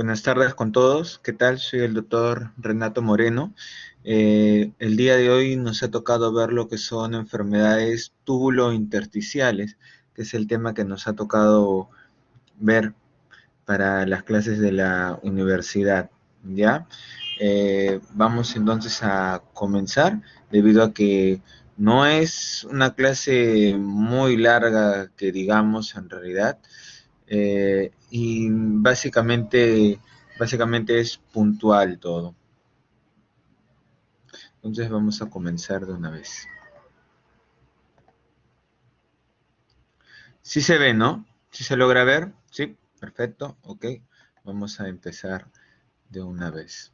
Buenas tardes con todos. ¿Qué tal? Soy el doctor Renato Moreno. El día de hoy nos ha tocado ver lo que son enfermedades túbulo-intersticiales, que es el tema que nos ha tocado ver para las clases de la universidad. ¿Ya? Vamos entonces a comenzar, debido a que no es una clase muy larga que digamos en realidad. Y básicamente es puntual todo. Entonces vamos a comenzar de una vez. Sí se ve, ¿no? ¿Sí se logra ver? Sí, perfecto, ok. Vamos a empezar de una vez.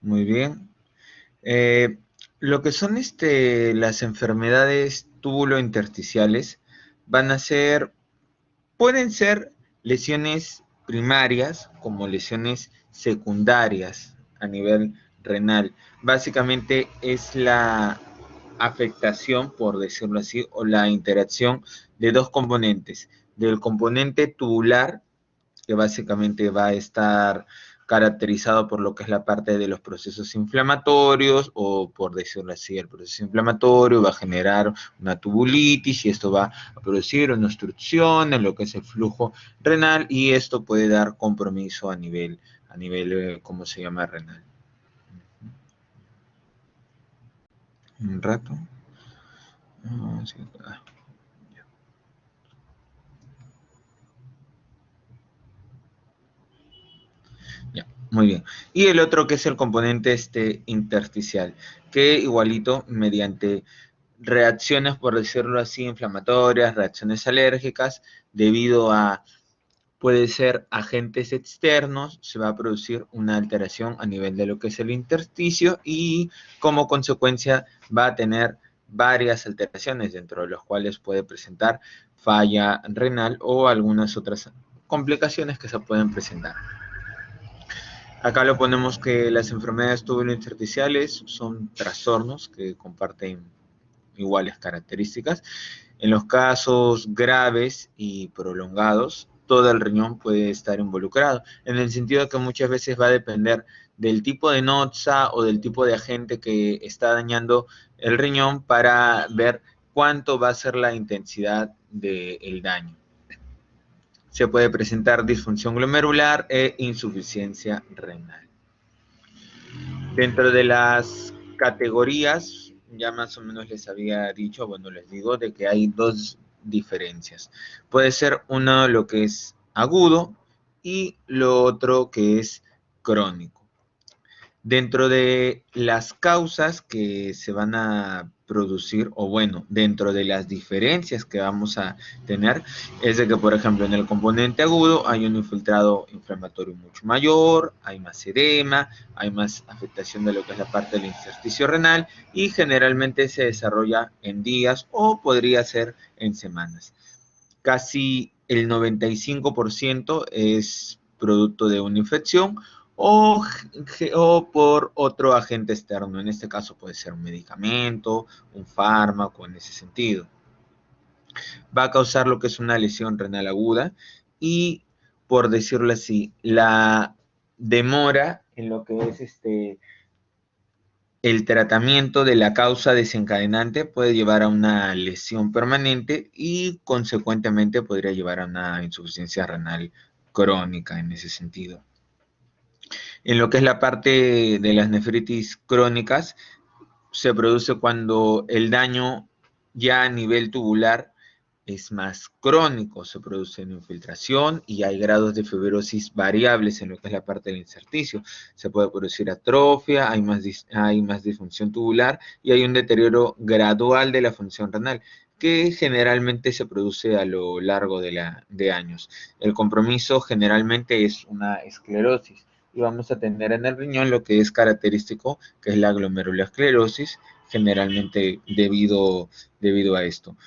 Muy bien. Eh, lo que son las enfermedades túbulo-intersticiales van a ser, pueden ser lesiones primarias como lesiones secundarias a nivel renal. Básicamente es la afectación, por decirlo así, o la interacción de dos componentes. Del componente tubular, que básicamente va a estar caracterizado por lo que es la parte de los procesos inflamatorios, o por decirlo así, el proceso inflamatorio va a generar una tubulitis y esto va a producir una obstrucción en lo que es el flujo renal y esto puede dar compromiso a nivel, ¿cómo se llama? Renal. Un rato. Ya, muy bien. Y el otro que es el componente intersticial, que igualito mediante reacciones, por decirlo así, inflamatorias, reacciones alérgicas, debido a, puede ser agentes externos, se va a producir una alteración a nivel de lo que es el intersticio y como consecuencia va a tener varias alteraciones, dentro de los cuales puede presentar falla renal o algunas otras complicaciones que se pueden presentar. Acá lo ponemos que las enfermedades tubulointersticiales son trastornos que comparten iguales características. En los casos graves y prolongados, todo el riñón puede estar involucrado, en el sentido que muchas veces va a depender del tipo de noxa o del tipo de agente que está dañando el riñón para ver cuánto va a ser la intensidad del daño. Se puede presentar disfunción glomerular e insuficiencia renal. Dentro de las categorías, ya más o menos les había dicho, bueno, les digo de que hay dos diferencias. Puede ser uno lo que es agudo y lo otro que es crónico. Dentro de las causas que se van a producir, o bueno, dentro de las diferencias que vamos a tener, es de que, por ejemplo, en el componente agudo hay un infiltrado inflamatorio mucho mayor, hay más edema, hay más afectación de lo que es la parte del intersticio renal y generalmente se desarrolla en días o podría ser en semanas. Casi el 95% es producto de una infección o, o por otro agente externo. En este caso puede ser un medicamento, un fármaco, en ese sentido. Va a causar lo que es una lesión renal aguda y, por decirlo así, la demora en lo que es el tratamiento de la causa desencadenante puede llevar a una lesión permanente y consecuentemente podría llevar a una insuficiencia renal crónica en ese sentido. En lo que es la parte de las nefritis crónicas, se produce cuando el daño ya a nivel tubular es más crónico, se produce una infiltración y hay grados de fibrosis variables en lo que es la parte del intersticio. Se puede producir atrofia, hay más disfunción tubular y hay un deterioro gradual de la función renal, que generalmente se produce a lo largo de años. El compromiso generalmente es una esclerosis y vamos a tener en el riñón lo que es característico, que es la glomerulosclerosis, generalmente debido a esto.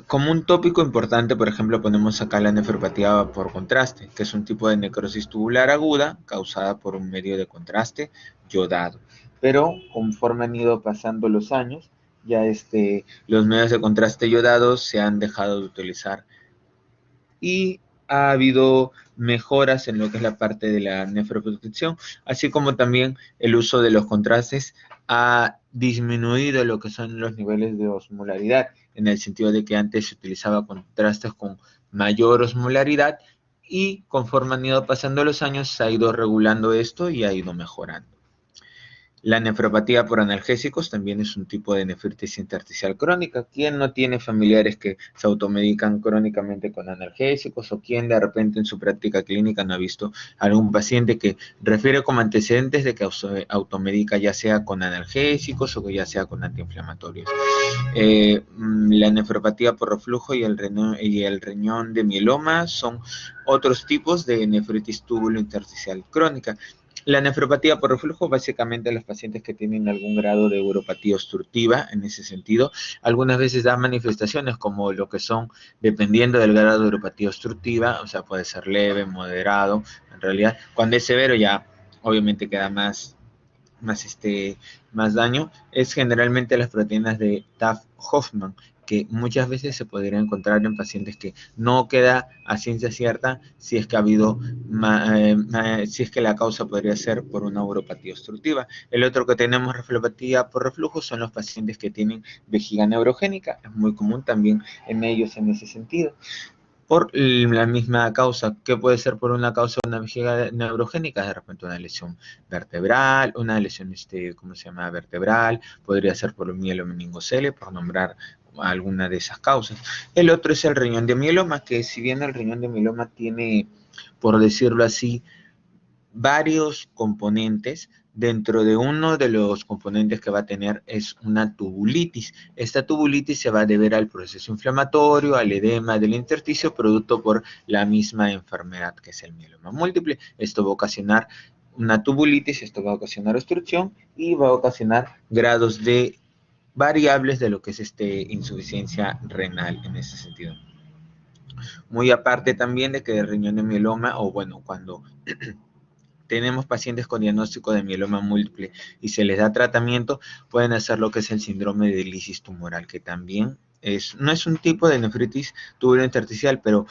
Como un tópico importante, por ejemplo, ponemos acá la nefropatía por contraste, que es un tipo de necrosis tubular aguda causada por un medio de contraste yodado. Pero conforme han ido pasando los años, ya los medios de contraste yodados se han dejado de utilizar y ha habido mejoras en lo que es la parte de la nefroprotección, así como también el uso de los contrastes ha disminuido lo que son los niveles de osmolaridad, en el sentido de que antes se utilizaba contrastes con mayor osmolaridad y conforme han ido pasando los años se ha ido regulando esto y ha ido mejorando. La nefropatía por analgésicos también es un tipo de nefritis intersticial crónica. ¿Quién no tiene familiares que se automedican crónicamente con analgésicos? ¿O quién de repente en su práctica clínica no ha visto algún paciente que refiere como antecedentes de que automedica ya sea con analgésicos o ya sea con antiinflamatorios? La nefropatía por reflujo y el riñón de mieloma son otros tipos de nefritis túbulo-intersticial crónica. La nefropatía por reflujo, básicamente los pacientes que tienen algún grado de uropatía obstructiva, en ese sentido, algunas veces da manifestaciones como lo que son, dependiendo del grado de uropatía obstructiva, o sea, puede ser leve, moderado, en realidad, cuando es severo ya obviamente queda más daño, es generalmente las proteínas de Taft-Hoffman, que muchas veces se podría encontrar en pacientes que no queda a ciencia cierta si es que ha habido, si es que la causa podría ser por una uropatía obstructiva. El otro que tenemos reflopatía por reflujo son los pacientes que tienen vejiga neurogénica, es muy común también en ellos en ese sentido por la misma causa, que puede ser por una causa de una vejiga neurogénica, de repente una lesión vertebral, una lesión, ¿cómo se llama? Vertebral, podría ser por un mielomeningocele, por nombrar alguna de esas causas. El otro es el riñón de mieloma, que si bien el riñón de mieloma tiene, por decirlo así, varios componentes. Dentro de uno de los componentes que va a tener es una tubulitis. Esta tubulitis se va a deber al proceso inflamatorio, al edema del intersticio, producto por la misma enfermedad que es el mieloma múltiple. Esto va a ocasionar una tubulitis, esto va a ocasionar obstrucción y va a ocasionar grados de variables de lo que es insuficiencia renal en ese sentido. Muy aparte también de que el riñón de mieloma, o bueno, cuando tenemos pacientes con diagnóstico de mieloma múltiple y se les da tratamiento, pueden hacer lo que es el síndrome de lisis tumoral, que también no es un tipo de nefritis tubulointersticial, pero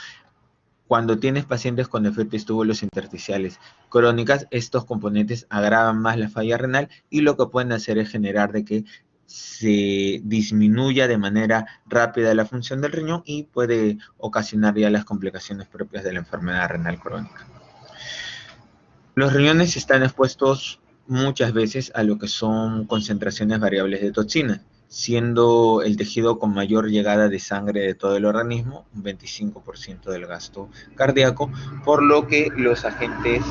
cuando tienes pacientes con nefritis tubulointersticiales crónicas, estos componentes agravan más la falla renal y lo que pueden hacer es generar de que se disminuya de manera rápida la función del riñón y puede ocasionar ya las complicaciones propias de la enfermedad renal crónica. Los riñones están expuestos muchas veces a lo que son concentraciones variables de toxinas, siendo el tejido con mayor llegada de sangre de todo el organismo, un 25% del gasto cardíaco, por lo que los agentes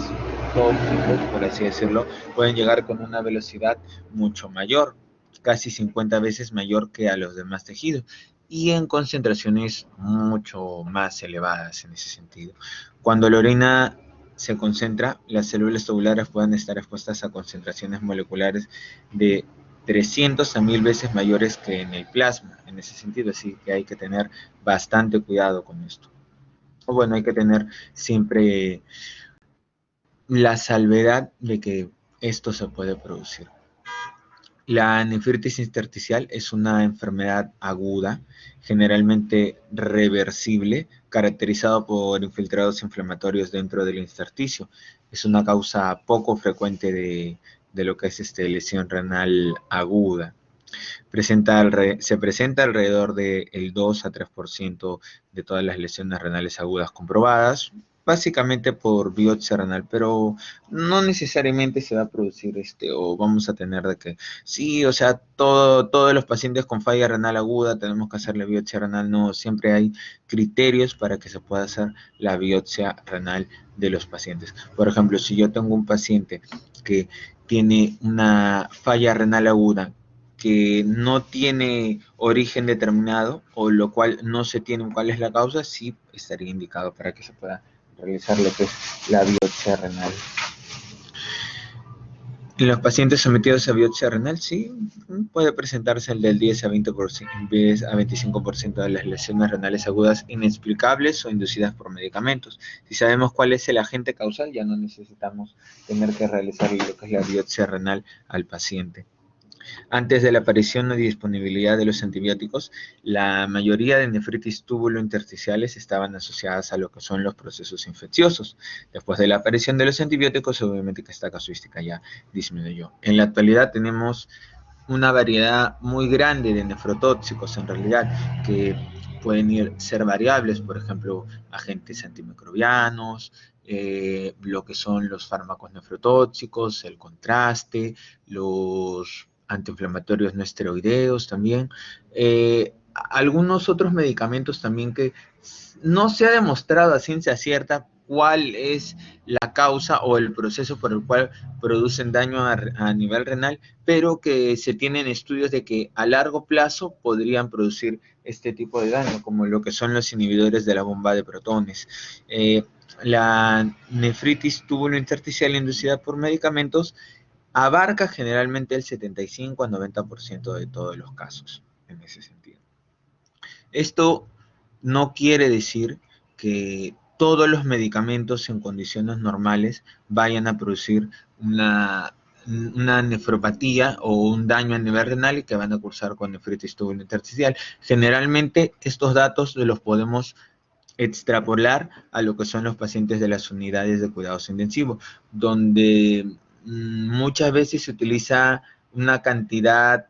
tóxicos, por así decirlo, pueden llegar con una velocidad mucho mayor, casi 50 veces mayor que a los demás tejidos, y en concentraciones mucho más elevadas en ese sentido. Cuando la orina se concentra, las células tubulares pueden estar expuestas a concentraciones moleculares de 300 a 1000 veces mayores que en el plasma, en ese sentido, así que hay que tener bastante cuidado con esto. O bueno, hay que tener siempre la salvedad de que esto se puede producir. La nefritis intersticial es una enfermedad aguda, generalmente reversible, caracterizada por infiltrados inflamatorios dentro del intersticio. Es una causa poco frecuente de lo que es lesión renal aguda. Se presenta alrededor del 2 a 3% de todas las lesiones renales agudas comprobadas, básicamente por biopsia renal, pero no necesariamente se va a producir o vamos a tener de que, sí, o sea, todos los pacientes con falla renal aguda tenemos que hacerle biopsia renal, no, siempre hay criterios para que se pueda hacer la biopsia renal de los pacientes. Por ejemplo, si yo tengo un paciente que tiene una falla renal aguda, que no tiene origen determinado, o lo cual no se tiene cuál es la causa, sí estaría indicado para que se pueda realizar lo que es la biopsia renal. En los pacientes sometidos a biopsia renal, sí, puede presentarse el del 10 a 20%, a 25% de las lesiones renales agudas inexplicables o inducidas por medicamentos. Si sabemos cuál es el agente causal, ya no necesitamos tener que realizar lo que es la biopsia renal al paciente. Antes de la aparición y disponibilidad de los antibióticos, la mayoría de nefritis túbulo-intersticiales estaban asociadas a lo que son los procesos infecciosos. Después de la aparición de los antibióticos, obviamente que esta casuística ya disminuyó. En la actualidad tenemos una variedad muy grande de nefrotóxicos en realidad, que pueden ser variables, por ejemplo, agentes antimicrobianos, lo que son los fármacos nefrotóxicos, el contraste, los antiinflamatorios no esteroideos también, algunos otros medicamentos también que no se ha demostrado a ciencia cierta cuál es la causa o el proceso por el cual producen daño a nivel renal, pero que se tienen estudios de que a largo plazo podrían producir este tipo de daño, como lo que son los inhibidores de la bomba de protones. La nefritis túbulo-intersticial inducida por medicamentos abarca generalmente el 75 a 90% de todos los casos en ese sentido. Esto no quiere decir que todos los medicamentos en condiciones normales vayan a producir una nefropatía o un daño a nivel renal y que van a cursar con nefritis túbulo-intersticial. Generalmente estos datos los podemos extrapolar a lo que son los pacientes de las unidades de cuidados intensivos, donde muchas veces se utiliza una cantidad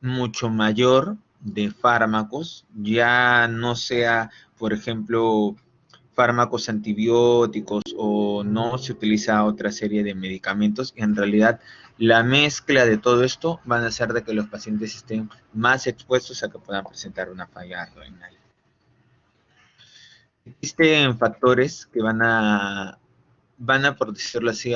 mucho mayor de fármacos, ya no sea, por ejemplo, fármacos antibióticos o no se utiliza otra serie de medicamentos. En realidad, la mezcla de todo esto van a hacer de que los pacientes estén más expuestos a que puedan presentar una falla renal. Existen factores que por decirlo así,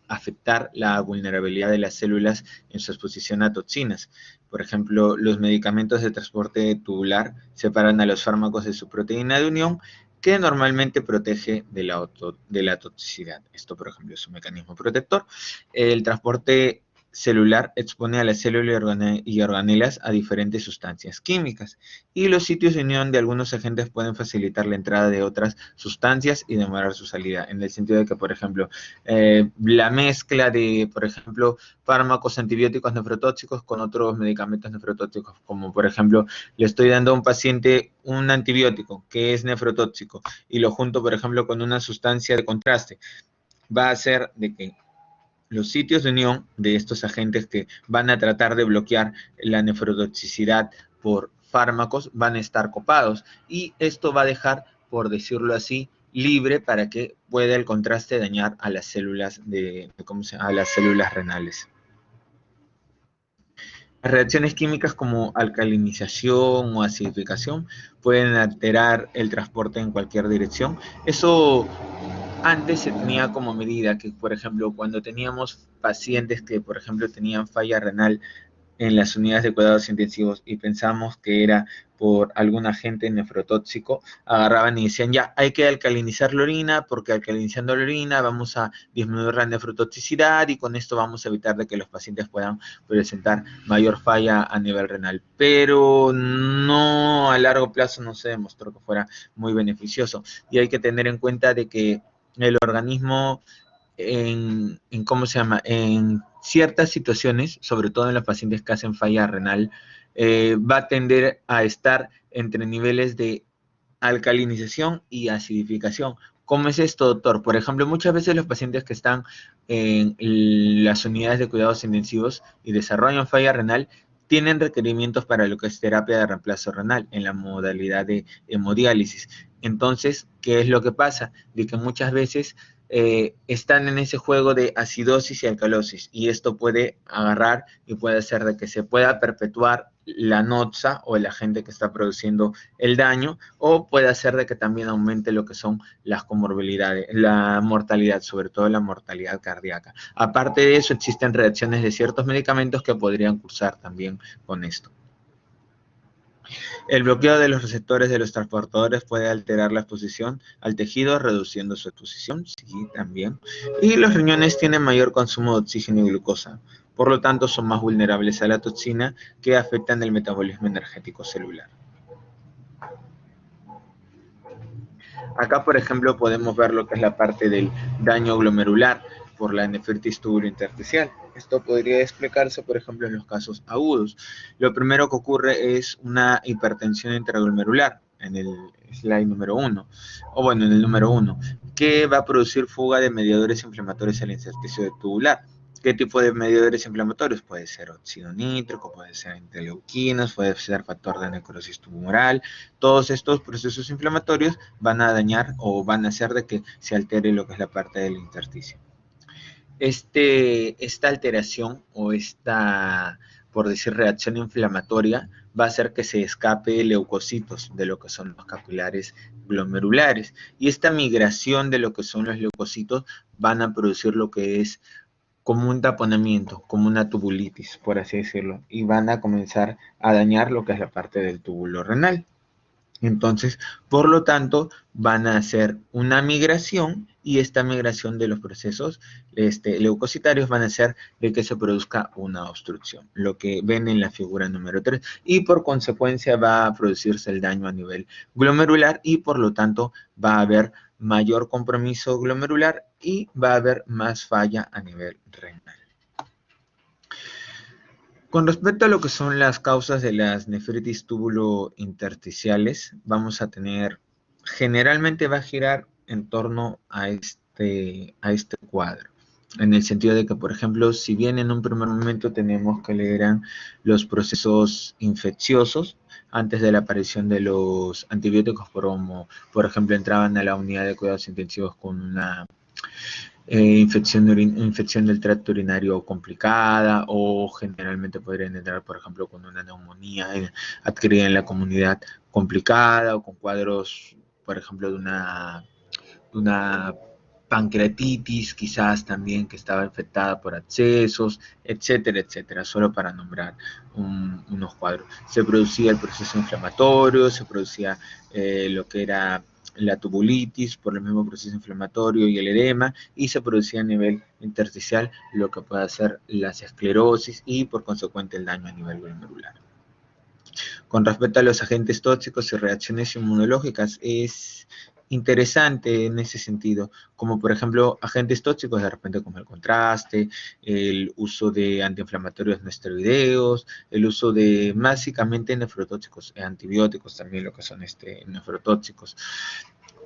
afectar la vulnerabilidad de las células en su exposición a toxinas. Por ejemplo, los medicamentos de transporte tubular separan a los fármacos de su proteína de unión, que normalmente protege de la toxicidad. Esto, por ejemplo, es un mecanismo protector. El transporte celular expone a la célula y organelas a diferentes sustancias químicas, y los sitios de unión de algunos agentes pueden facilitar la entrada de otras sustancias y demorar su salida, en el sentido de que, por ejemplo, la mezcla de, por ejemplo, fármacos antibióticos nefrotóxicos con otros medicamentos nefrotóxicos, como por ejemplo, le estoy dando a un paciente un antibiótico que es nefrotóxico y lo junto, por ejemplo, con una sustancia de contraste, va a hacer de que los sitios de unión de estos agentes que van a tratar de bloquear la nefrotoxicidad por fármacos van a estar copados, y esto va a dejar, por decirlo así, libre para que pueda el contraste dañar a las células a las células renales. Las reacciones químicas como alcalinización o acidificación pueden alterar el transporte en cualquier dirección. Eso antes se tenía como medida que, por ejemplo, cuando teníamos pacientes que, por ejemplo, tenían falla renal en las unidades de cuidados intensivos y pensamos que era por algún agente nefrotóxico, agarraban y decían, ya, hay que alcalinizar la orina, porque alcalinizando la orina vamos a disminuir la nefrotoxicidad y con esto vamos a evitar de que los pacientes puedan presentar mayor falla a nivel renal. Pero no, a largo plazo no se demostró que fuera muy beneficioso, y hay que tener en cuenta de que el organismo ¿cómo se llama? En ciertas situaciones, sobre todo en los pacientes que hacen falla renal, va a tender a estar entre niveles de alcalinización y acidificación. ¿Cómo es esto, doctor? Por ejemplo, muchas veces los pacientes que están en las unidades de cuidados intensivos y desarrollan falla renal tienen requerimientos para lo que es terapia de reemplazo renal en la modalidad de hemodiálisis. Entonces, ¿qué es lo que pasa? De que muchas veces están en ese juego de acidosis y alcalosis, y esto puede agarrar y puede hacer de que se pueda perpetuar la noxa o el agente que está produciendo el daño, o puede hacer de que también aumente lo que son las comorbilidades, la mortalidad, sobre todo la mortalidad cardíaca. Aparte de eso, existen reacciones de ciertos medicamentos que podrían cursar también con esto. El bloqueo de los receptores de los transportadores puede alterar la exposición al tejido, reduciendo su exposición, sí, también. Y los riñones tienen mayor consumo de oxígeno y glucosa, por lo tanto son más vulnerables a la toxina, que afectan el metabolismo energético celular. Acá, por ejemplo, podemos ver lo que es la parte del daño glomerular por la nefritis túbulo-intersticial. Esto podría explicarse, por ejemplo, en los casos agudos. Lo primero que ocurre es una hipertensión intraglomerular, en el slide número 1, o bueno, en el número 1, que va a producir fuga de mediadores inflamatorios al intersticio tubular. ¿Qué tipo de mediadores inflamatorios? Puede ser óxido nítrico, puede ser interleuquinas, puede ser factor de necrosis tumoral. Todos estos procesos inflamatorios van a dañar o van a hacer de que se altere lo que es la parte del intersticio. Esta alteración o esta, por decir, reacción inflamatoria va a hacer que se escape leucocitos de lo que son los capilares glomerulares. Y esta migración de lo que son los leucocitos van a producir lo que es como un taponamiento, como una tubulitis, por así decirlo, y van a comenzar a dañar lo que es la parte del túbulo renal. Entonces, por lo tanto, van a hacer una migración y esta migración de los procesos leucocitarios van a hacer de que se produzca una obstrucción, lo que ven en la figura número 3, y por consecuencia va a producirse el daño a nivel glomerular y por lo tanto va a haber mayor compromiso glomerular y va a haber más falla a nivel renal. Con respecto a lo que son las causas de las nefritis túbulo-intersticiales, vamos a tener, generalmente va a girar en torno a este cuadro, en el sentido de que, por ejemplo, si bien en un primer momento tenemos que leer los procesos infecciosos, antes de la aparición de los antibióticos, como por ejemplo entraban a la unidad de cuidados intensivos con una infección del tracto urinario complicada o generalmente podrían entrar, por ejemplo, con una neumonía adquirida en la comunidad complicada o con cuadros, por ejemplo, de una pancreatitis quizás también que estaba infectada por abscesos, etcétera, etcétera, solo para nombrar unos cuadros. Se producía el proceso inflamatorio, se producía lo que era la tubulitis por el mismo proceso inflamatorio y el edema, y se producía a nivel intersticial lo que puede ser las esclerosis y por consecuente el daño a nivel glomerular. Con respecto a los agentes tóxicos y reacciones inmunológicas, es interesante en ese sentido, como por ejemplo agentes tóxicos de repente como el contraste, el uso de antiinflamatorios no esteroideos, el uso de básicamente nefrotóxicos, antibióticos también lo que son nefrotóxicos.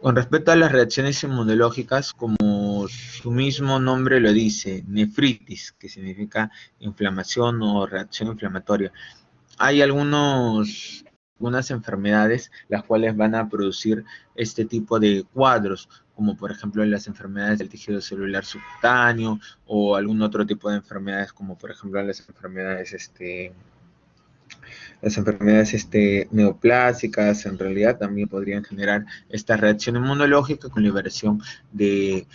Con respecto a las reacciones inmunológicas, como su mismo nombre lo dice, nefritis, que significa inflamación o reacción inflamatoria, hay algunas enfermedades las cuales van a producir este tipo de cuadros, como por ejemplo las enfermedades del tejido celular subcutáneo o algún otro tipo de enfermedades, como por ejemplo las enfermedades neoplásicas, en realidad también podrían generar esta reacción inmunológica con liberación de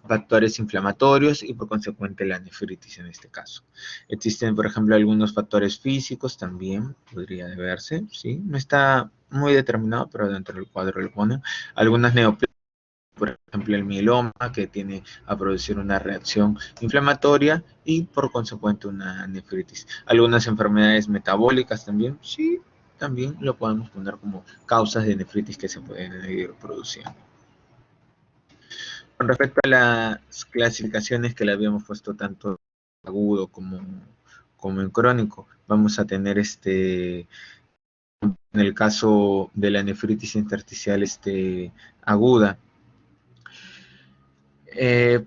factores inflamatorios y por consecuente la nefritis en este caso. Existen, por ejemplo, algunos factores físicos también, podría deberse, ¿sí? No está muy determinado, pero dentro del cuadro lo ponen. Algunas neoplásicas, por ejemplo el mieloma, que tiene a producir una reacción inflamatoria y por consecuente una nefritis. Algunas enfermedades metabólicas también, sí, también lo podemos poner como causas de nefritis que se pueden ir produciendo. Con respecto a las clasificaciones que le habíamos puesto tanto agudo como en crónico, vamos a tener en el caso de la nefritis intersticial aguda,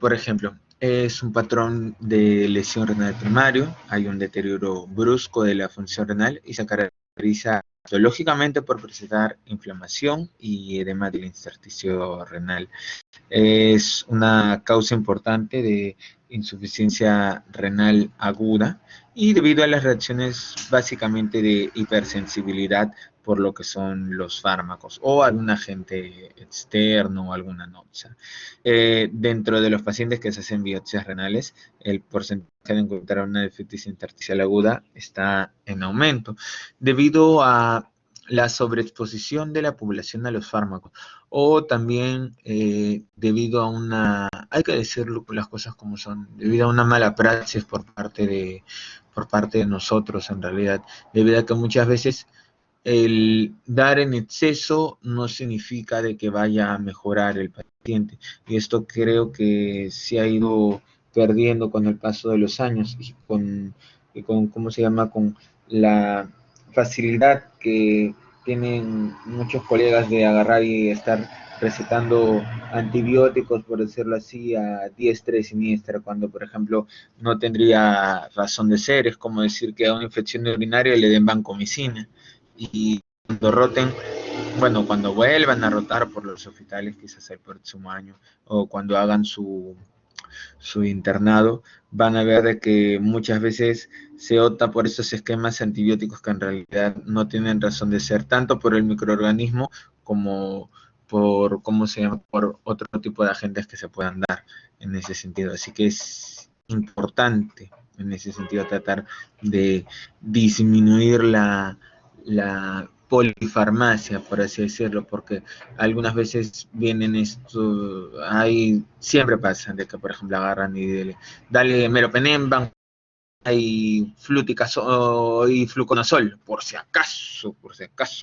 por ejemplo, es un patrón de lesión renal primario, hay un deterioro brusco de la función renal y se caracteriza biológicamente por presentar inflamación y edema del intersticio renal. Es una causa importante de insuficiencia renal aguda y debido a las reacciones básicamente de hipersensibilidad por lo que son los fármacos o algún agente externo o alguna noxa. Dentro de los pacientes que se hacen biopsias renales, el porcentaje de encontrar una nefritis intersticial aguda está en aumento debido a la sobreexposición de la población a los fármacos o también debido a hay que decirlo las cosas como son, debido a una mala praxis por parte de nosotros en realidad, debido a que muchas veces el dar en exceso no significa de que vaya a mejorar el paciente y esto creo que se ha ido perdiendo con el paso de los años y con ¿cómo se llama? Con la facilidad que tienen muchos colegas de agarrar y estar recetando antibióticos, por decirlo así, a diestra y siniestra, cuando, por ejemplo, no tendría razón de ser. Es como decir que a una infección urinaria le den vancomicina. Y cuando roten, bueno, cuando vuelvan a rotar por los hospitales, quizás el próximo año, o cuando hagan su internado, van a ver de que muchas veces se opta por esos esquemas antibióticos que en realidad no tienen razón de ser, tanto por el microorganismo como por, ¿cómo se llama?, por otro tipo de agentes que se puedan dar en ese sentido. Así que es importante en ese sentido tratar de disminuir la polifarmacia, por así decirlo, porque algunas veces vienen esto, hay, siempre pasa de que por ejemplo agarran y dale meropenem, y fluticasol y fluconazol, por si acaso,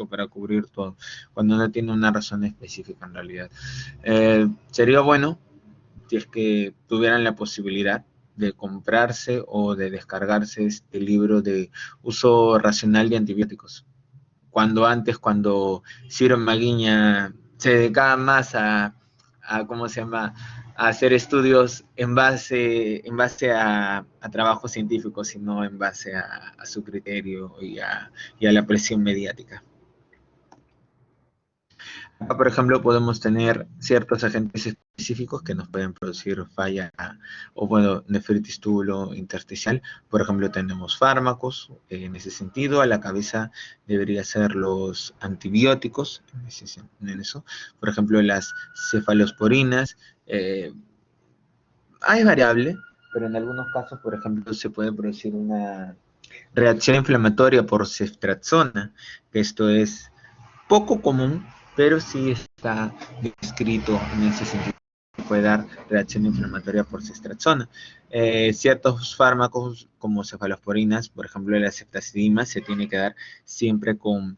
para cubrir todo, cuando no tiene una razón específica en realidad. Sería bueno si es que tuvieran la posibilidad de comprarse o de descargarse este libro de uso racional de antibióticos. Cuando Ciro Maguiña se dedicaba más a ¿cómo se llama?, a hacer estudios en base a trabajos científicos y no en base a su criterio y a la presión mediática. Acá, por ejemplo, podemos tener ciertos agentes específicos que nos pueden producir falla o, bueno, nefritis túbulo intersticial. Por ejemplo, tenemos fármacos en ese sentido. A la cabeza debería ser los antibióticos en eso. Por ejemplo, las cefalosporinas. Hay variable, pero en algunos casos, por ejemplo, se puede producir una reacción inflamatoria por ceftriaxona, que esto es poco común, pero sí está descrito en ese sentido. Puede dar reacción inflamatoria por cestraxona. Ciertos fármacos como cefalosporinas, por ejemplo la ceftazidima, se tiene que dar siempre ¿cómo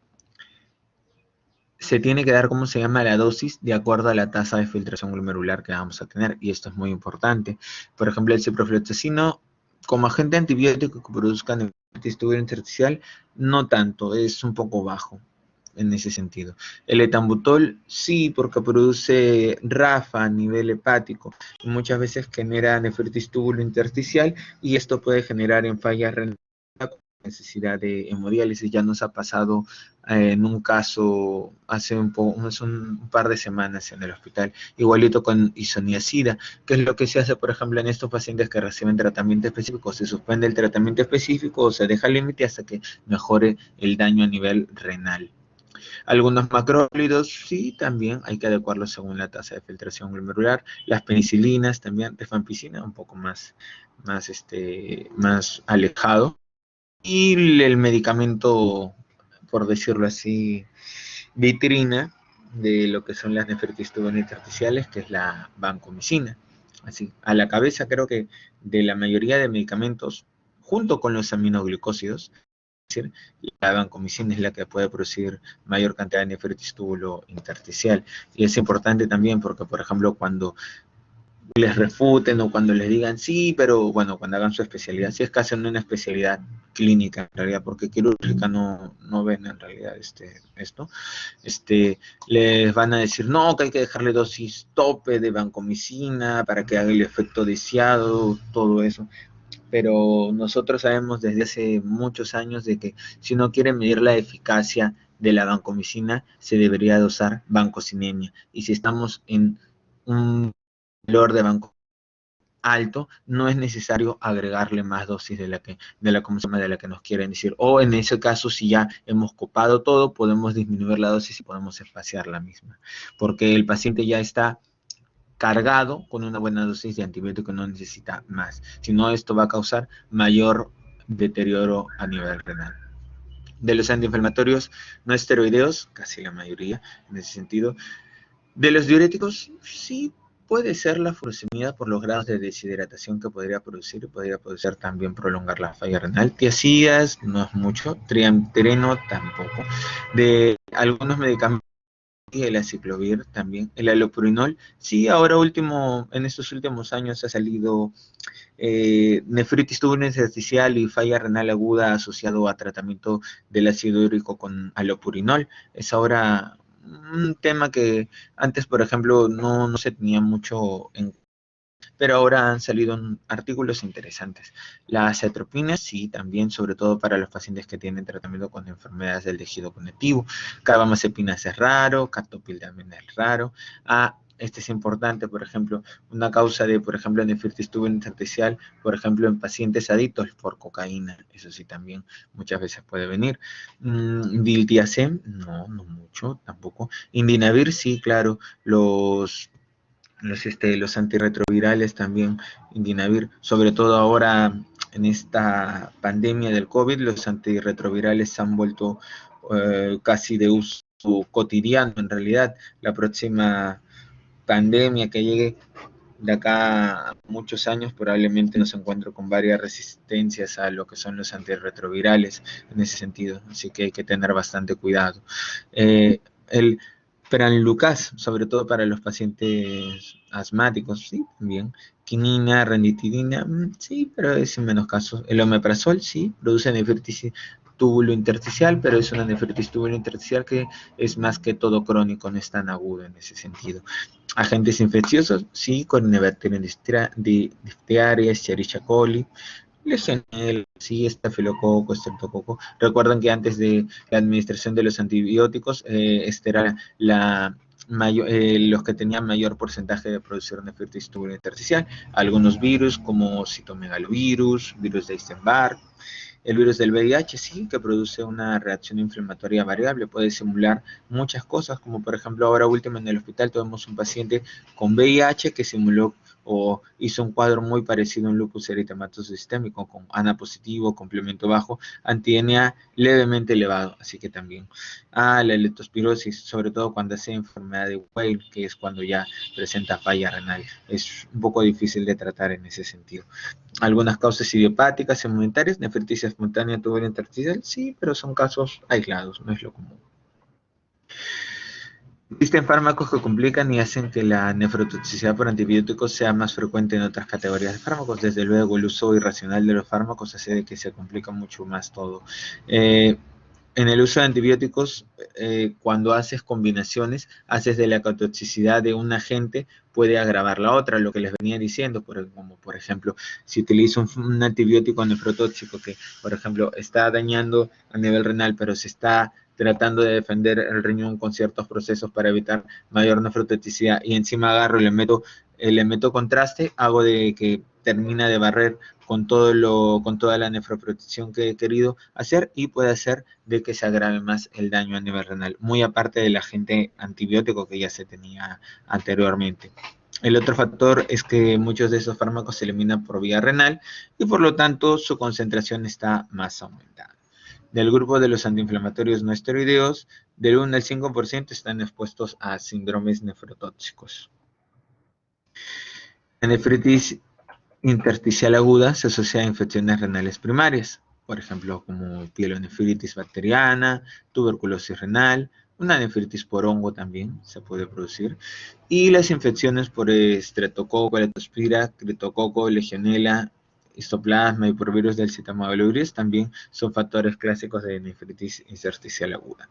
se llama?, la dosis de acuerdo a la tasa de filtración glomerular que vamos a tener, y esto es muy importante. Por ejemplo, el ciprofloxacino, como agente antibiótico que produzca nefritis túbulo intersticial, no tanto, es un poco bajo en ese sentido. El etambutol sí, porque produce RAFA a nivel hepático, y muchas veces genera nefritis túbulo intersticial, y esto puede generar en falla renal necesidad de hemodiálisis. Ya nos ha pasado en un caso hace un par de semanas en el hospital, igualito con isoniazida, que es lo que se hace, por ejemplo, en estos pacientes que reciben tratamiento específico. Se suspende el tratamiento específico o se deja el límite hasta que mejore el daño a nivel renal. Algunos macrólidos, sí, también hay que adecuarlos según la tasa de filtración glomerular. Las penicilinas también, rifampicina, un poco más alejado. Y el medicamento, por decirlo así, vitrina de lo que son las nefritis túbulo intersticiales, que es la vancomicina. Así, a la cabeza creo que de la mayoría de medicamentos, junto con los aminoglucósidos, es decir, la vancomicina es la que puede producir mayor cantidad de nefritis túbulo intersticial. Y es importante también porque, por ejemplo, cuando les refuten o cuando les digan sí, pero bueno, cuando hagan su especialidad, si es que hacen una especialidad clínica en realidad, porque quirúrgica no ven en realidad esto, les van a decir no, que hay que dejarle dosis tope de vancomicina para que haga el efecto deseado, todo eso. Pero nosotros sabemos desde hace muchos años de que si uno quiere medir la eficacia de la vancomicina, se debería de usar vancocinemia. Y si estamos en un valor de banco alto, no es necesario agregarle más dosis de la que nos quieren decir. O en ese caso, si ya hemos copado todo, podemos disminuir la dosis y podemos espaciar la misma. Porque el paciente ya está cargado con una buena dosis de antibiótico, no necesita más. Si no, esto va a causar mayor deterioro a nivel renal. De los antiinflamatorios no esteroideos, casi la mayoría en ese sentido. De los diuréticos, sí puede ser la furosemida por los grados de deshidratación que podría producir también prolongar la falla renal. Tiazidas no es mucho, triamtereno tampoco. De algunos medicamentos y el aciclovir también. El allopurinol, sí, ahora último, en estos últimos años ha salido nefritis tubulointersticial y falla renal aguda asociado a tratamiento del ácido úrico con allopurinol. Es ahora un tema que antes, por ejemplo, no se tenía mucho en, pero ahora han salido artículos interesantes. Las atropinas, sí, también, sobre todo para los pacientes que tienen tratamiento con enfermedades del tejido conectivo. Carbamazepina es raro, captopril también es raro. Este es importante, por ejemplo, una causa de, por ejemplo, nefritis tubulointersticial, por ejemplo, en pacientes adictos por cocaína, eso sí también muchas veces puede venir. Diltiazem, no mucho, tampoco. Indinavir, sí, claro, los antirretrovirales también, Indinavir, sobre todo ahora en esta pandemia del COVID, los antirretrovirales se han vuelto casi de uso cotidiano en realidad. La próxima pandemia que llegue de acá a muchos años probablemente nos encuentro con varias resistencias a lo que son los antirretrovirales en ese sentido, así que hay que tener bastante cuidado. El Pranlucas, sobre todo para los pacientes asmáticos, sí, también. Quinina, ranitidina, sí, pero es en menos casos. El omeprazol, sí, produce nefritis tubulointersticial, pero es una nefritis tubulointersticial que es más que todo crónico, no es tan agudo en ese sentido. Agentes infecciosos, sí, Corynebacterium diphtheria, Escherichia coli, Legionella, sí, estafilococo, estreptococo. Recuerden que antes de la administración de los antibióticos, esta era los que tenían mayor porcentaje de producción de nefritis tubulointersticial. Algunos virus como citomegalovirus, virus de Epstein-Barr, el virus del VIH, sí, que produce una reacción inflamatoria variable, puede simular muchas cosas, como por ejemplo ahora último en el hospital tuvimos un paciente con VIH que simuló o hizo un cuadro muy parecido a un lupus eritematoso sistémico, con ANA positivo, complemento bajo, anti-NA levemente elevado, así que también. La leptospirosis, sobre todo cuando hace enfermedad de Weil, que es cuando ya presenta falla renal, es un poco difícil de tratar en ese sentido. Algunas causas idiopáticas, inmunitarias, nefritis espontánea tubulointersticial, sí, pero son casos aislados, no es lo común. Existen fármacos que complican y hacen que la nefrotoxicidad por antibióticos sea más frecuente en otras categorías de fármacos. Desde luego, el uso irracional de los fármacos hace que se complica mucho más todo. En el uso de antibióticos, cuando haces combinaciones, haces de la toxicidad de un agente, puede agravar la otra, lo que les venía diciendo, como por ejemplo, si utilizo un antibiótico nefrotóxico que, por ejemplo, está dañando a nivel renal, pero se está tratando de defender el riñón con ciertos procesos para evitar mayor nefrotoxicidad, y encima agarro y le meto contraste, hago de que termina de barrer con toda la nefroprotección que he querido hacer, y puede hacer de que se agrave más el daño a nivel renal, muy aparte del agente antibiótico que ya se tenía anteriormente. El otro factor es que muchos de esos fármacos se eliminan por vía renal y por lo tanto su concentración está más aumentada. Del grupo de los antiinflamatorios no esteroideos, del 1 al 5% están expuestos a síndromes nefrotóxicos. La nefritis intersticial aguda se asocia a infecciones renales primarias, por ejemplo, como pielonefritis bacteriana, tuberculosis renal, una nefritis por hongo también se puede producir, y las infecciones por estreptococo, leptospira, criptococo, legionela, histoplasma y por virus del citomegalovirus también son factores clásicos de nefritis intersticial aguda.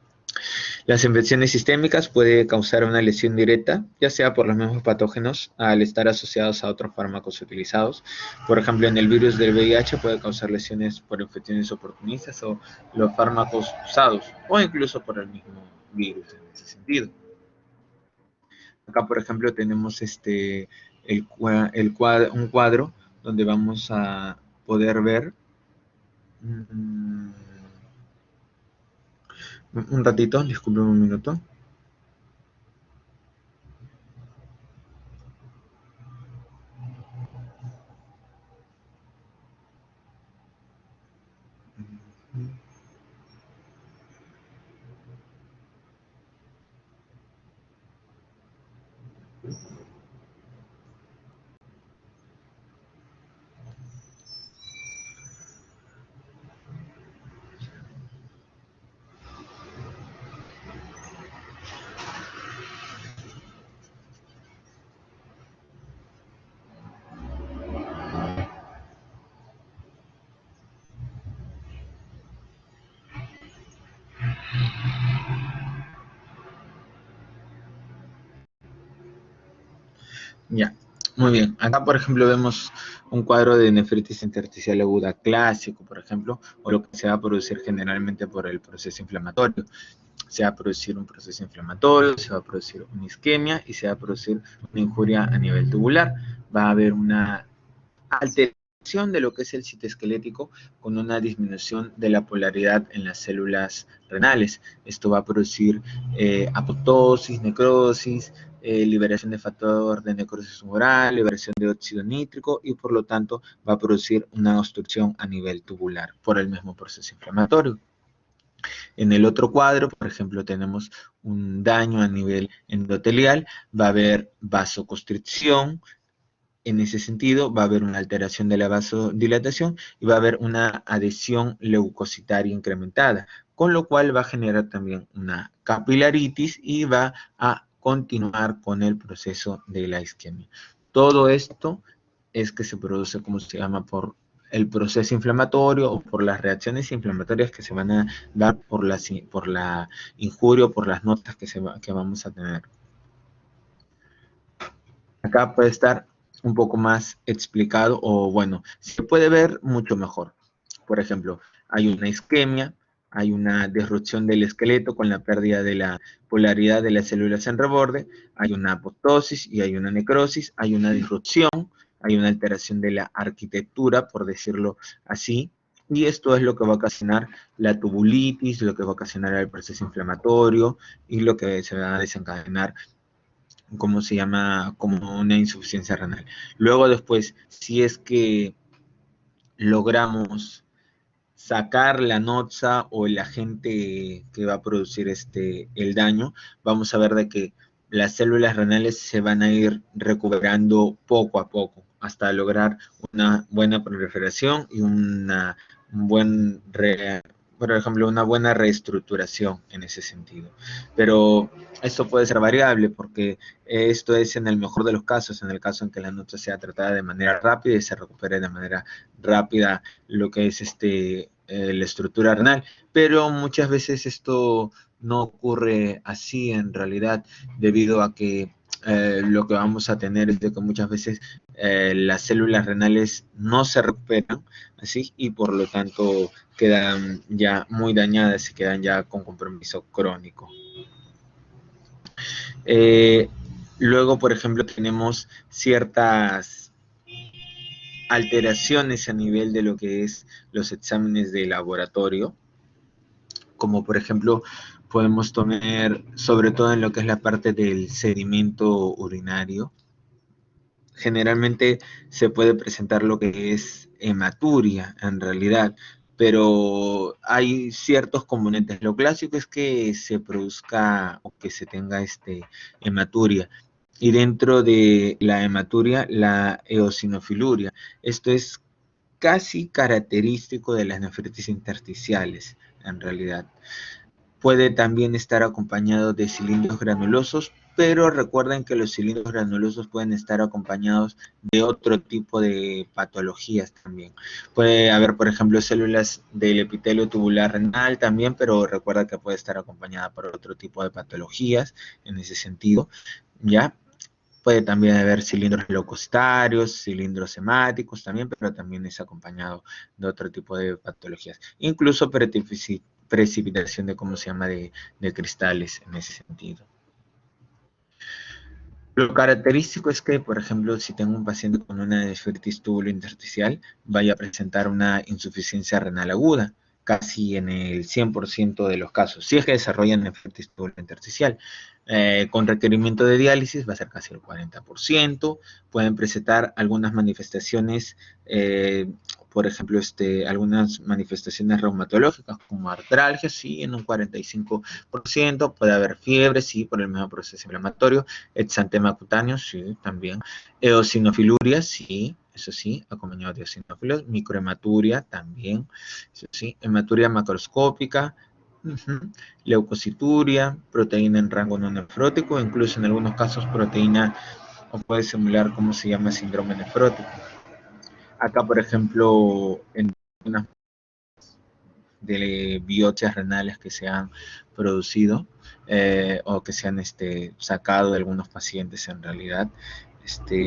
Las infecciones sistémicas pueden causar una lesión directa, ya sea por los mismos patógenos al estar asociados a otros fármacos utilizados. Por ejemplo, en el virus del VIH puede causar lesiones por infecciones oportunistas o los fármacos usados, o incluso por el mismo virus en ese sentido. Acá, por ejemplo, tenemos un cuadro donde vamos a poder ver un ratito, disculpen un minuto. Ya, muy bien. Acá, por ejemplo, vemos un cuadro de nefritis intersticial aguda clásico, por ejemplo, o lo que se va a producir generalmente por el proceso inflamatorio. Se va a producir un proceso inflamatorio, se va a producir una isquemia y se va a producir una injuria a nivel tubular. Va a haber una alteración de lo que es el citoesquelético con una disminución de la polaridad en las células renales. Esto va a producir apoptosis, necrosis, liberación de factor de necrosis humoral, liberación de óxido nítrico y por lo tanto va a producir una obstrucción a nivel tubular por el mismo proceso inflamatorio. En el otro cuadro, por ejemplo, tenemos un daño a nivel endotelial, va a haber vasoconstricción. En ese sentido, va a haber una alteración de la vasodilatación y va a haber una adhesión leucocitaria incrementada, con lo cual va a generar también una capilaritis y va a continuar con el proceso de la isquemia. Todo esto es que se produce, como se llama, por el proceso inflamatorio o por las reacciones inflamatorias que se van a dar por la injuria o por las notas que vamos a tener. Acá puede estar un poco más explicado o bueno, se puede ver mucho mejor. Por ejemplo, hay una isquemia, hay una disrupción del esqueleto con la pérdida de la polaridad de las células en reborde, hay una apoptosis y hay una necrosis, hay una disrupción, hay una alteración de la arquitectura, por decirlo así, y esto es lo que va a ocasionar la tubulitis, lo que va a ocasionar el proceso inflamatorio y lo que se va a desencadenar, ¿cómo se llama? Como una insuficiencia renal. Luego después, si es que logramos sacar la noxa o el agente que va a producir el daño, vamos a ver de que las células renales se van a ir recuperando poco a poco hasta lograr una buena proliferación y un buen por ejemplo, una buena reestructuración en ese sentido. Pero esto puede ser variable porque esto es en el mejor de los casos, en el caso en que la noxa sea tratada de manera rápida y se recupere de manera rápida lo que es la estructura renal, pero muchas veces esto no ocurre así en realidad, debido a que lo que vamos a tener es de que muchas veces las células renales no se recuperan así y por lo tanto quedan ya muy dañadas y quedan ya con compromiso crónico. Eh, Luego, por ejemplo, tenemos ciertas alteraciones a nivel de lo que es los exámenes de laboratorio, como por ejemplo podemos tener, sobre todo en lo que es la parte del sedimento urinario, generalmente se puede presentar lo que es hematuria en realidad, pero hay ciertos componentes. Lo clásico es que se produzca o que se tenga hematuria. Y dentro de la hematuria, la eosinofiluria. Esto es casi característico de las nefritis intersticiales, en realidad. Puede también estar acompañado de cilindros granulosos, pero recuerden que los cilindros granulosos pueden estar acompañados de otro tipo de patologías también. Puede haber, por ejemplo, células del epitelio tubular renal también, pero recuerda que puede estar acompañada por otro tipo de patologías en ese sentido, ¿ya? Puede también haber cilindros leucocitarios, cilindros hemáticos también, pero también es acompañado de otro tipo de patologías. Incluso precipitación de, ¿cómo se llama?, de cristales en ese sentido. Lo característico es que, por ejemplo, si tengo un paciente con una nefritis tubulointersticial, vaya a presentar una insuficiencia renal aguda, casi en el 100% de los casos, si es que desarrollan nefritis tubulointersticial. Con requerimiento de diálisis va a ser casi el 40%, pueden presentar algunas manifestaciones, por ejemplo, algunas manifestaciones reumatológicas como artralgia, sí, en un 45%, puede haber fiebre, sí, por el mismo proceso inflamatorio, exantema cutáneo, sí, también, eosinofiluria, sí, eso sí, acompañado de eosinófilos, microhematuria también, eso sí, hematuria macroscópica, leucocituria, proteína en rango no nefrótico, incluso en algunos casos proteína o puede simular cómo se llama síndrome nefrótico. Acá, por ejemplo, en unas de biopsias renales que se han producido o que se han sacado de algunos pacientes en realidad,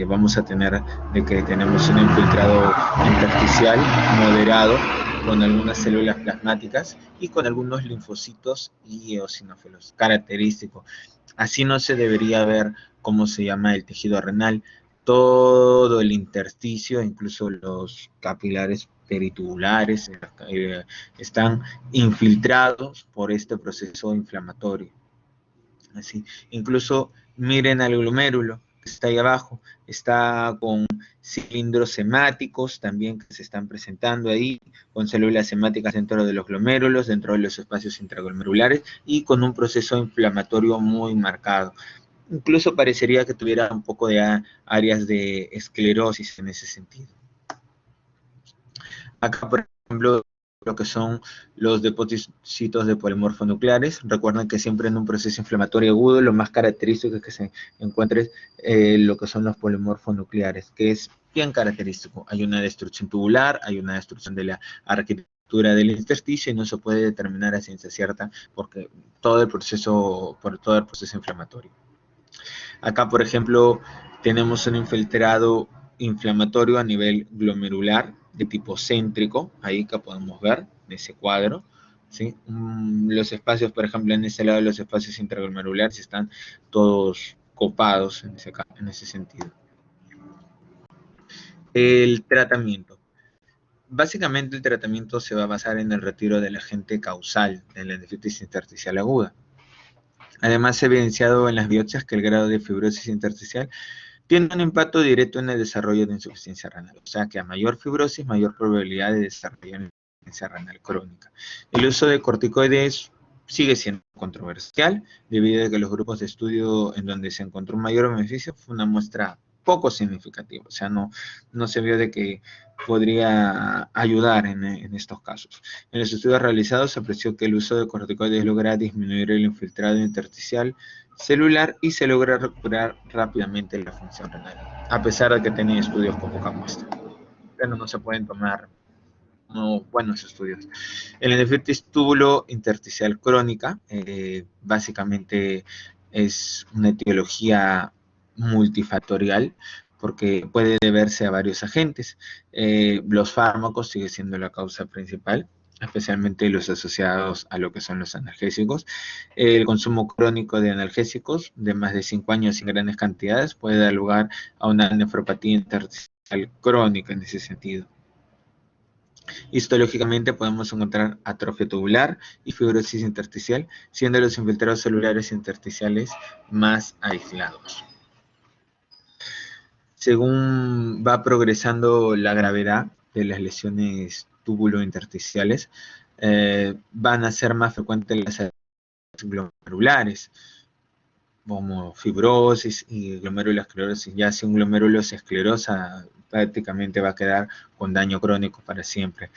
vamos a tener de que tenemos un infiltrado intersticial moderado con algunas células plasmáticas y con algunos linfocitos y eosinófilos característicos. Así no se debería ver cómo se llama el tejido renal, todo el intersticio, incluso los capilares peritubulares, están infiltrados por este proceso inflamatorio. Así, incluso miren al glomérulo que está ahí abajo, está con cilindros hemáticos también que se están presentando ahí, con células hemáticas dentro de los glomérulos, dentro de los espacios intraglomerulares y con un proceso inflamatorio muy marcado. Incluso parecería que tuviera un poco de áreas de esclerosis en ese sentido. Acá, por ejemplo, lo que son los depósitos de polimorfos nucleares. Recuerden que siempre en un proceso inflamatorio agudo lo más característico es que se encuentre lo que son los polimorfos nucleares, que es bien característico. Hay una destrucción tubular, hay una destrucción de la arquitectura del intersticio y no se puede determinar a ciencia cierta porque todo el proceso inflamatorio. Acá, por ejemplo, tenemos un infiltrado inflamatorio a nivel glomerular de tipo céntrico, ahí que podemos ver en ese cuadro. ¿Sí? Los espacios, por ejemplo, en ese lado, los espacios intraglomerulares están todos copados en ese sentido. El tratamiento. Básicamente el tratamiento se va a basar en el retiro del agente causal de la nefritis intersticial aguda. Además, se ha evidenciado en las biopsias que el grado de fibrosis intersticial tiene un impacto directo en el desarrollo de insuficiencia renal. O sea que a mayor fibrosis, mayor probabilidad de desarrollar insuficiencia renal crónica. El uso de corticoides sigue siendo controversial debido a que los grupos de estudio en donde se encontró un mayor beneficio fue una muestra poco significativa. O sea, no se vio de que podría ayudar en estos casos. En los estudios realizados se apreció que el uso de corticoides logra disminuir el infiltrado intersticial celular y se logra recuperar rápidamente la función renal, a pesar de que tenía estudios con poca muestra. Pero no se pueden tomar buenos estudios. El nefritis túbulo intersticial crónica, básicamente es una etiología multifactorial, porque puede deberse a varios agentes. Los fármacos sigue siendo la causa principal, especialmente los asociados a lo que son los analgésicos. El consumo crónico de analgésicos de más de 5 años en grandes cantidades puede dar lugar a una nefropatía intersticial crónica en ese sentido. Histológicamente podemos encontrar atrofia tubular y fibrosis intersticial, siendo los infiltrados celulares intersticiales más aislados. Según va progresando la gravedad de las lesiones túbulo-intersticiales, van a ser más frecuentes las glomerulares, como fibrosis y glomerulosclerosis. Ya si un glomérulo se esclerosa, prácticamente va a quedar con daño crónico para siempre.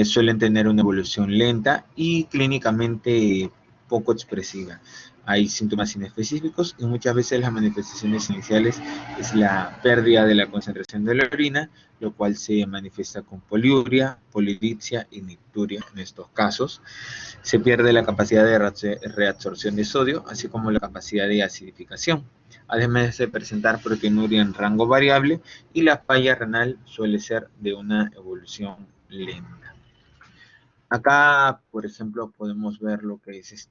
Suelen tener una evolución lenta y clínicamente poco expresiva. Hay síntomas inespecíficos y muchas veces las manifestaciones iniciales es la pérdida de la concentración de la orina, lo cual se manifiesta con poliuria, polidipsia y nicturia en estos casos. Se pierde la capacidad de reabsorción de sodio, así como la capacidad de acidificación, además de presentar proteinuria en rango variable, y la falla renal suele ser de una evolución lenta. Acá, por ejemplo, podemos ver lo que es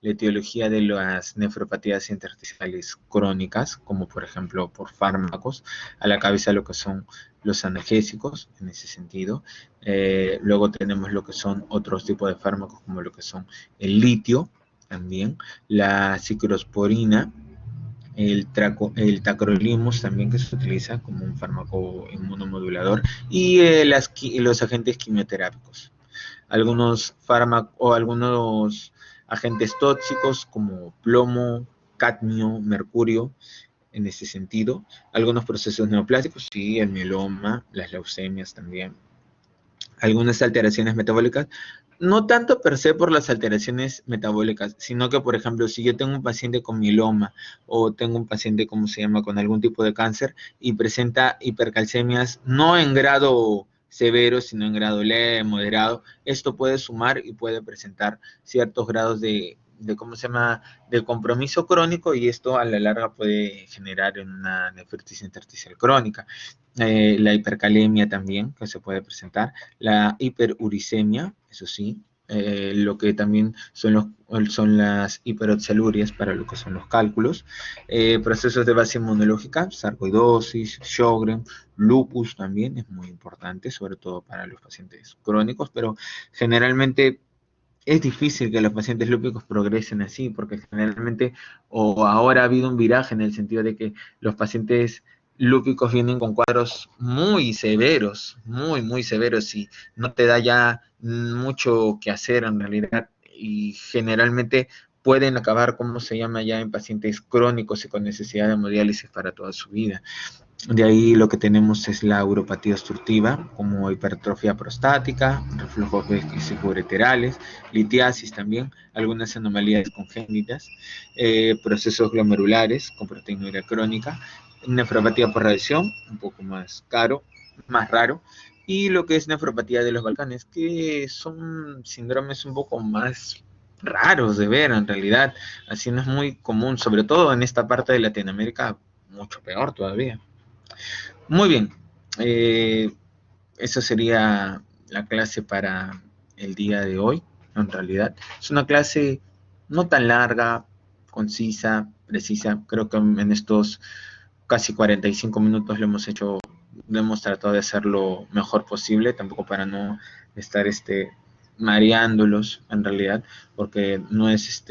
la etiología de las nefropatías intersticiales crónicas, como por ejemplo por fármacos, a la cabeza lo que son los analgésicos, en ese sentido. Luego tenemos lo que son otros tipos de fármacos, como lo que son el litio, también, la ciclosporina, el tacrolimus también, que se utiliza como un fármaco inmunomodulador, y los agentes quimioterápicos. Algunos fármacos o algunos agentes tóxicos como plomo, cadmio, mercurio, en ese sentido. Algunos procesos neoplásicos, sí, el mieloma, las leucemias también. Algunas alteraciones metabólicas, no tanto per se por las alteraciones metabólicas, sino que, por ejemplo, si yo tengo un paciente con mieloma o tengo un paciente, ¿cómo se llama?, con algún tipo de cáncer y presenta hipercalcemias, no en grado severo, sino en grado leve, moderado, esto puede sumar y puede presentar ciertos grados de ¿cómo se llama?, de compromiso crónico, y esto a la larga puede generar una nefritis intersticial crónica. La hipercalemia también, que se puede presentar, la hiperuricemia, eso sí, lo que también son las hiperoxalurias para lo que son los cálculos, procesos de base inmunológica, sarcoidosis, Sjögren, lupus también es muy importante, sobre todo para los pacientes crónicos, pero generalmente es difícil que los pacientes lúpicos progresen así, porque generalmente, o ahora ha habido un viraje en el sentido de que los pacientes lúpicos vienen con cuadros muy severos, muy severos, y no te da ya mucho que hacer en realidad, y generalmente pueden acabar, como se llama ya, en pacientes crónicos y con necesidad de hemodiálisis para toda su vida. De ahí lo que tenemos es la uropatía obstructiva, como hipertrofia prostática, reflujos vesículo-ureterales, litiasis también, algunas anomalías congénitas, procesos glomerulares con proteinuria crónica, nefropatía por radiación, un poco más caro, más raro, y lo que es nefropatía de los Balcanes, que son síndromes un poco más raros de ver en realidad, así no es muy común, sobre todo en esta parte de Latinoamérica, mucho peor todavía. Muy bien, eh, eso sería la clase para el día de hoy, en realidad. Es una clase no tan larga, concisa, precisa. Creo que en estos casi 45 minutos lo hemos tratado de hacer lo mejor posible, tampoco para no estar mareándolos en realidad, porque no es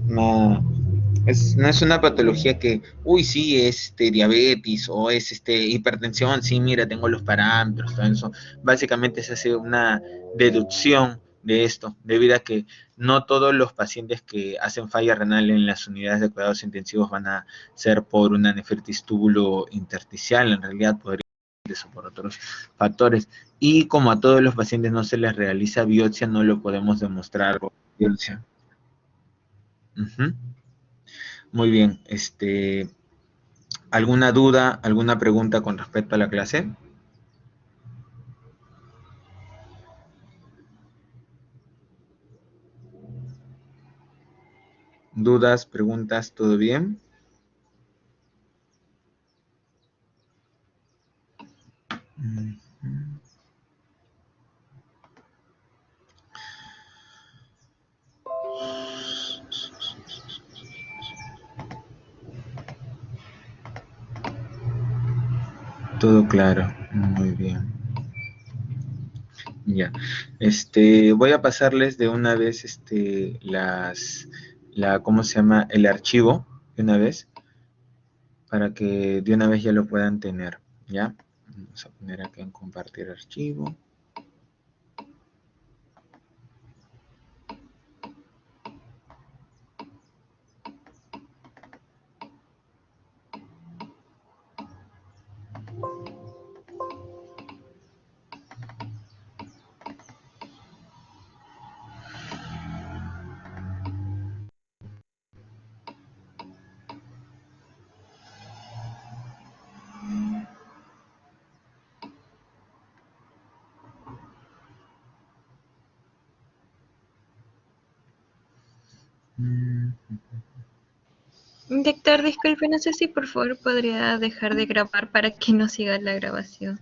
no, no es una patología que, uy, sí, es diabetes o es hipertensión, sí, mira, tengo los parámetros, todo eso. Básicamente se hace una deducción de esto, debido a que no todos los pacientes que hacen falla renal en las unidades de cuidados intensivos van a ser por una nefritis túbulo intersticial, en realidad podría ser eso por otros factores. Y como a todos los pacientes no se les realiza biopsia, no lo podemos demostrar con biopsia. Muy bien, ¿alguna duda, alguna pregunta con respecto a la clase? ¿Dudas, preguntas, todo bien? Todo claro, muy bien. Ya, voy a pasarles de una vez, ¿cómo se llama? El archivo, de una vez, para que de una vez ya lo puedan tener, ¿ya? Vamos a poner acá en compartir archivo. Doctor, disculpe, no sé si por favor podría dejar de grabar para que no siga la grabación.